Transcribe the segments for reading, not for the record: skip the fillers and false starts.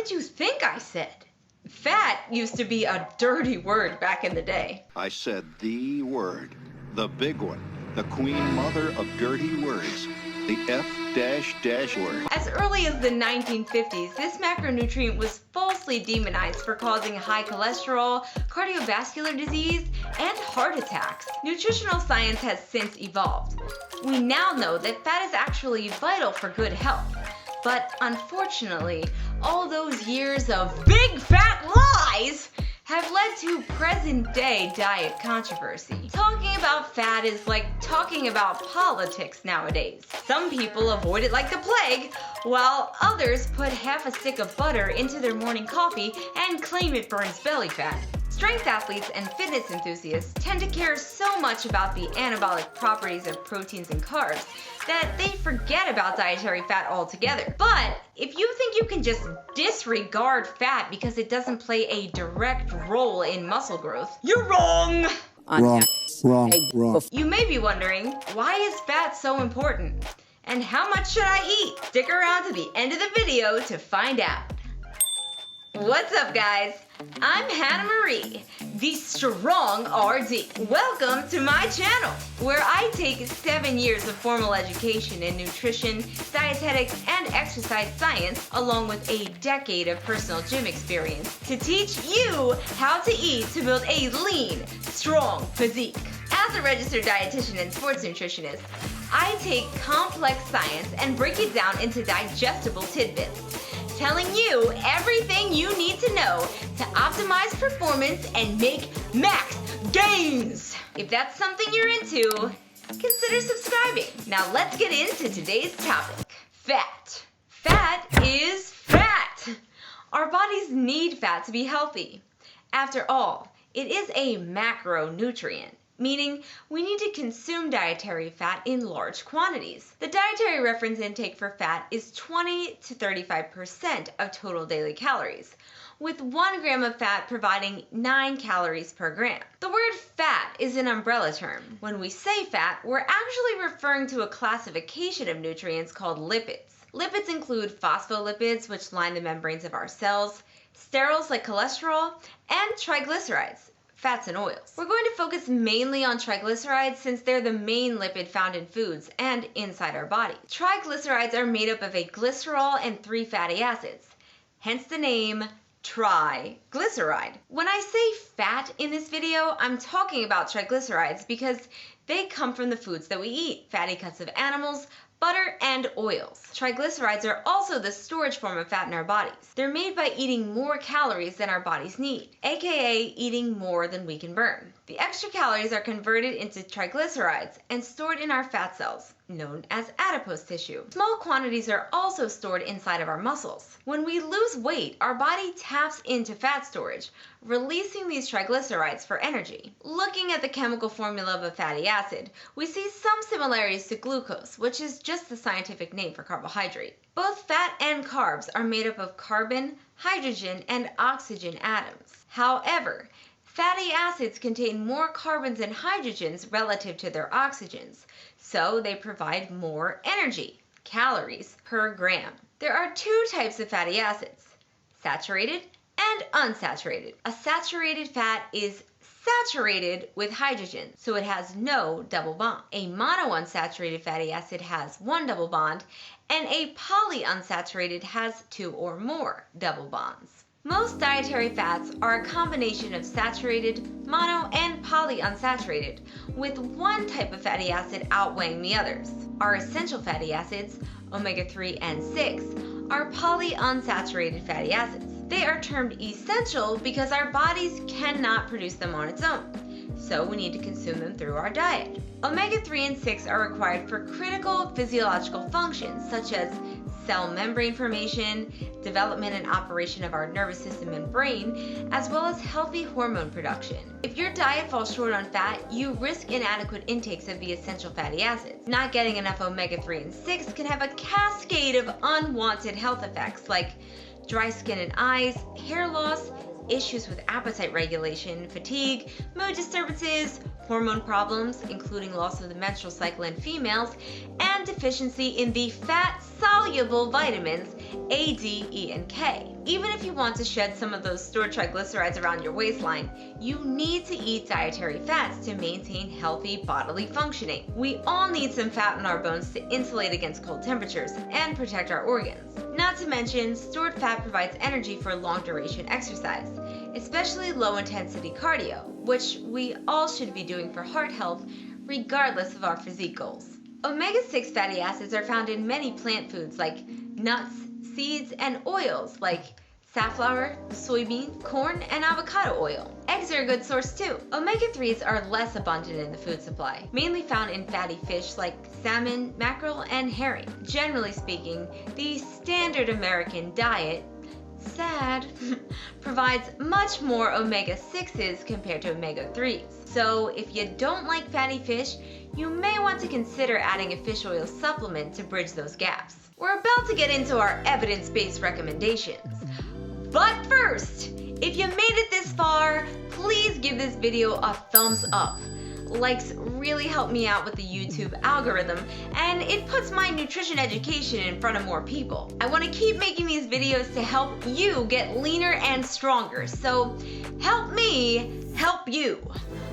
did you think I said? Fat used to be a dirty word back in the day. I said the word, the big one, the queen mother of dirty words, the F-dash word. As early as the 1950s, this macronutrient was falsely demonized for causing high cholesterol, cardiovascular disease, and heart attacks. Nutritional science has since evolved. We now know that fat is actually vital for good health. But unfortunately, all those years of big fat lies have led to present-day diet controversy. Talking about fat is like talking about politics nowadays. Some people avoid it like the plague, while others put half a stick of butter into their morning coffee and claim it burns belly fat. Strength athletes and fitness enthusiasts tend to care so much about the anabolic properties of proteins and carbs that they forget about dietary fat altogether. But if you think you can just disregard fat because it doesn't play a direct role in muscle growth, you're wrong! Wrong. You may be wondering, why is fat so important? And how much should I eat? Stick around to the end of the video to find out. What's up, guys? I'm Hannah Marie, the Strong RD. Welcome to my channel, where I take 7 years of formal education in nutrition, dietetics, and exercise science, along with a decade of personal gym experience, to teach you how to eat to build a lean, strong physique. As a registered dietitian and sports nutritionist, I take complex science and break it down into digestible tidbits, telling you everything you need to know to optimize performance and make max gains. If that's something you're into, consider subscribing. Now let's get into today's topic. Fat. Fat is fat. Our bodies need fat to be healthy. After all, it is a macronutrient, meaning we need to consume dietary fat in large quantities. The dietary reference intake for fat is 20 to 35% of total daily calories, with 1 gram of fat providing 9 calories per gram. The word fat is an umbrella term. When we say fat, we're actually referring to a classification of nutrients called lipids. Lipids include phospholipids, which line the membranes of our cells, sterols like cholesterol, and triglycerides, fats and oils. We're going to focus mainly on triglycerides since they're the main lipid found in foods and inside our body. Triglycerides are made up of a glycerol and 3 fatty acids, hence the name triglyceride. When I say fat in this video, I'm talking about triglycerides because they come from the foods that we eat, fatty cuts of animals, butter, and oils. Triglycerides are also the storage form of fat in our bodies. They're made by eating more calories than our bodies need, aka eating more than we can burn. The extra calories are converted into triglycerides and stored in our fat cells, known as adipose tissue. Small quantities are also stored inside of our muscles. When we lose weight, our body taps into fat storage, releasing these triglycerides for energy. Looking at the chemical formula of a fatty acid, we see some similarities to glucose, which is just the scientific name for carbohydrate. Both fat and carbs are made up of carbon, hydrogen, and oxygen atoms. However, fatty acids contain more carbons and hydrogens relative to their oxygens, so they provide more energy, calories per gram. There are 2 types of fatty acids, saturated and unsaturated. A saturated fat is saturated with hydrogen, so it has no double bond. A monounsaturated fatty acid has 1 double bond, and a polyunsaturated has 2 or more double bonds. Most dietary fats are a combination of saturated, mono, and polyunsaturated, with one type of fatty acid outweighing the others. Our essential fatty acids, omega-3 and 6, are polyunsaturated fatty acids. They are termed essential because our bodies cannot produce them on its own, so we need to consume them through our diet. Omega-3 and 6 are required for critical physiological functions such as cell membrane formation, development and operation of our nervous system and brain, as well as healthy hormone production. If your diet falls short on fat, you risk inadequate intakes of the essential fatty acids. Not getting enough omega-3 and 6 can have a cascade of unwanted health effects like dry skin and eyes, hair loss, issues with appetite regulation, fatigue, mood disturbances, hormone problems, including loss of the menstrual cycle in females, and deficiency in the fat-soluble vitamins A, D, E, and K. Even if you want to shed some of those stored triglycerides around your waistline, you need to eat dietary fats to maintain healthy bodily functioning. We all need some fat in our bones to insulate against cold temperatures and protect our organs. Not to mention, stored fat provides energy for long-duration exercise, especially low-intensity cardio, which we all should be doing for heart health regardless of our physique goals. Omega-6 fatty acids are found in many plant foods like nuts, seeds, and oils like safflower, soybean, corn, and avocado oil. Eggs are a good source too. Omega-3s are less abundant in the food supply, mainly found in fatty fish like salmon, mackerel, and herring. Generally speaking, the standard American diet, sad, provides much more omega-6s compared to omega-3s. So if you don't like fatty fish, you may want to consider adding a fish oil supplement to bridge those gaps. We're about to get into our evidence-based recommendations. But first, if you made it this far, please give this video a thumbs up. Likes really help me out with the YouTube algorithm, and it puts my nutrition education in front of more people. I want to keep making these videos to help you get leaner and stronger, so help me help you.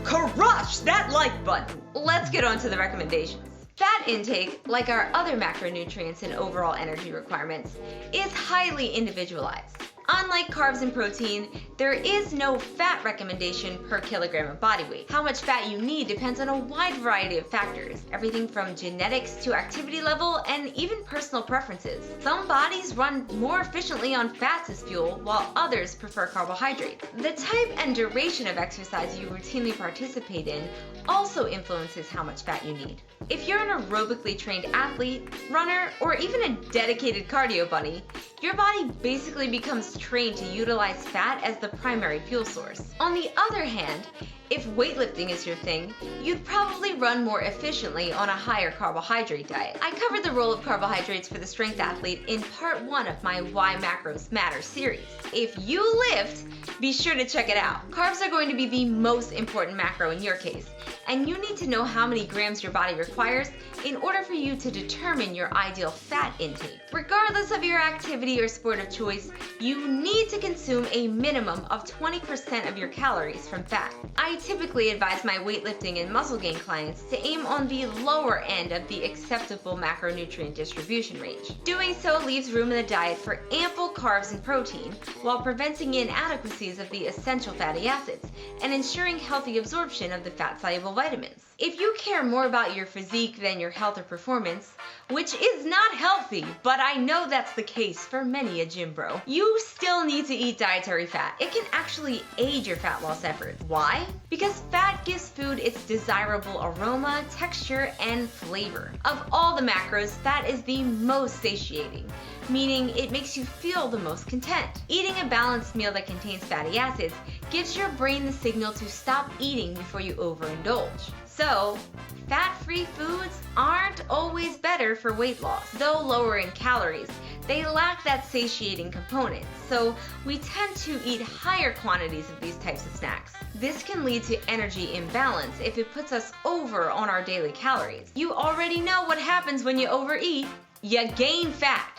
Crush that like button! Let's get on to the recommendations. Fat intake, like our other macronutrients and overall energy requirements, is highly individualized. Unlike carbs and protein, there is no fat recommendation per kilogram of body weight. How much fat you need depends on a wide variety of factors, everything from genetics to activity level and even personal preferences. Some bodies run more efficiently on fats as fuel, while others prefer carbohydrates. The type and duration of exercise you routinely participate in also influences how much fat you need. If you're an aerobically trained athlete, runner, or even a dedicated cardio bunny, your body basically becomes trained to utilize fat as the primary fuel source. On the other hand, if weightlifting is your thing, you'd probably run more efficiently on a higher carbohydrate diet. I covered the role of carbohydrates for the strength athlete in part 1 of my Why Macros Matter series. If you lift, be sure to check it out. Carbs are going to be the most important macro in your case, and you need to know how many grams your body requires in order for you to determine your ideal fat intake. Regardless of your activity or sport of choice, you need to consume a minimum of 20% of your calories from fat. I typically advise my weightlifting and muscle gain clients to aim on the lower end of the acceptable macronutrient distribution range. Doing so leaves room in the diet for ample carbs and protein, while preventing inadequacies of the essential fatty acids and ensuring healthy absorption of the fat-soluble vitamins. If you care more about your physique than your health or performance, which is not healthy, but I know that's the case for many a gym bro, you still need to eat dietary fat. It can actually aid your fat loss efforts. Why? Because fat gives food its desirable aroma, texture, and flavor. Of all the macros, fat is the most satiating, meaning it makes you feel the most content. Eating a balanced meal that contains fatty acids gives your brain the signal to stop eating before you overindulge. So, fat-free foods aren't always better for weight loss. Though lower in calories, they lack that satiating component, so we tend to eat higher quantities of these types of snacks. This can lead to energy imbalance if it puts us over on our daily calories. You already know what happens when you overeat. You gain fat.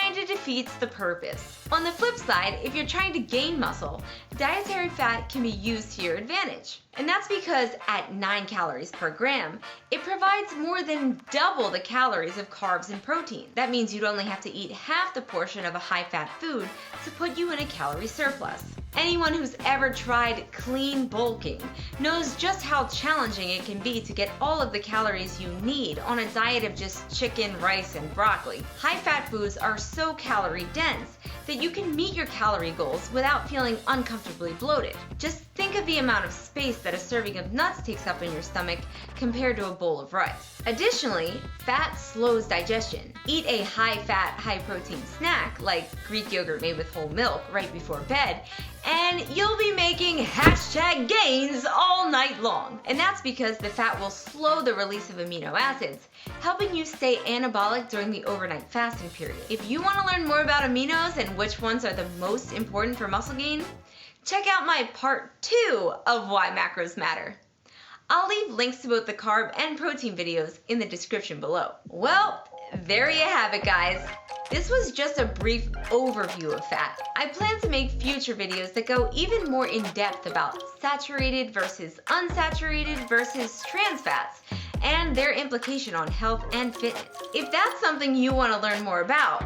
Kinda defeats the purpose. On the flip side, if you're trying to gain muscle, dietary fat can be used to your advantage. And that's because at 9 calories per gram, it provides more than double the calories of carbs and protein. That means you'd only have to eat half the portion of a high-fat food to put you in a calorie surplus. Anyone who's ever tried clean bulking knows just how challenging it can be to get all of the calories you need on a diet of just chicken, rice, and broccoli. High-fat foods are so calorie-dense that you can meet your calorie goals without feeling uncomfortably bloated. Just think of the amount of space that a serving of nuts takes up in your stomach compared to a bowl of rice. Additionally, fat slows digestion. Eat a high-fat, high-protein snack like Greek yogurt made with whole milk right before bed, and you'll be making #gains all night long. And that's because the fat will slow the release of amino acids, helping you stay anabolic during the overnight fasting period. If you want to learn more about aminos and which ones are the most important for muscle gain, check out my part 2 of Why Macros Matter. I'll leave links to both the carb and protein videos in the description below. Well, there you have it, guys. This was just a brief overview of fat. I plan to make future videos that go even more in depth about saturated versus unsaturated versus trans fats and their implication on health and fitness. If that's something you want to learn more about,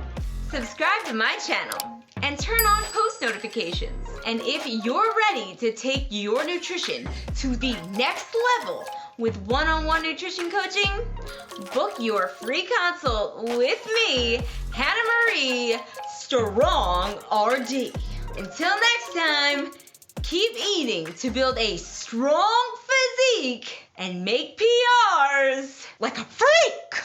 subscribe to my channel and turn on post notifications. And if you're ready to take your nutrition to the next level with one-on-one nutrition coaching, book your free consult with me, Hannah Marie Strong RD. Until next time, keep eating to build a strong physique and make PRs like a freak.